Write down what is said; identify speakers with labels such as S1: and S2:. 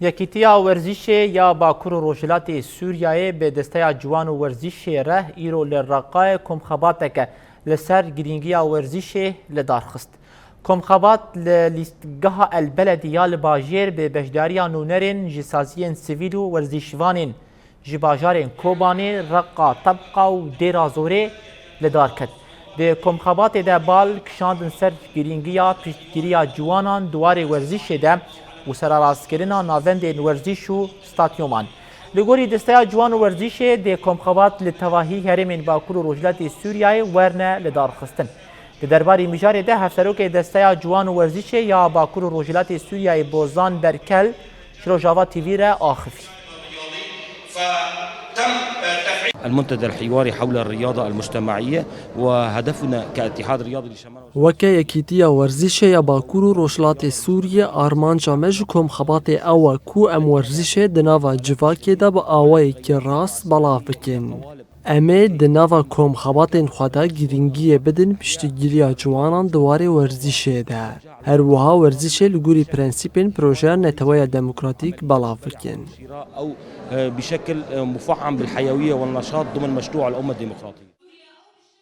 S1: یکیتیا ورزش یا باکور و روجلات سوریه به دسته جوان ورزش ره ایرو لرقای کمخباتک لسر گرینگی ورزش لدارخست. کمخبات للیستگاه البلدیه لباجیر به بجداریا نونرین جسازین سیویل و ورزشوانین جباجارین کوبانی رقا طبقه و دیرازوره لدارکت. به کمخبات ده بال کشاندن سر گرینگیا پیشگیریا جوانان دوار ورزش ده و سراراسکرنا ناوند ورزش و ستاتیومان. لگوری دسته جوان ورزش ده کمخبات لتواهی هرمین باکور و روجلات سوریه ورنه لدارخستن. به درباری مجاری ده هفسروک دسته جوان ورزش یا باکور و روجلات سوریه بوزان برکل شروجاوا تیوی را آخفی.
S2: المنتدى الحواري حول الرياضة المجتمعية وهدفنا كاتحاد رياضي لشمال
S3: وكا يكيتيا ورزش يا باكورو روشلات سوريا آرمان جامج كم خبات أو كو أم ورزش دناوا جواكي دا بآواي كراس بلافكين امه دناوا کم خباتین خدا گرینگی بدن پشتگیری جوانان دواره ورزشه ده. هر وها ورزشه لگوری پرنسیپین پروژه نتوای دموکراتیک بلافکن.
S2: أو بشكل مفعم بالحيوية والنشاط ضمن مشروع الأمة الديمقراطية.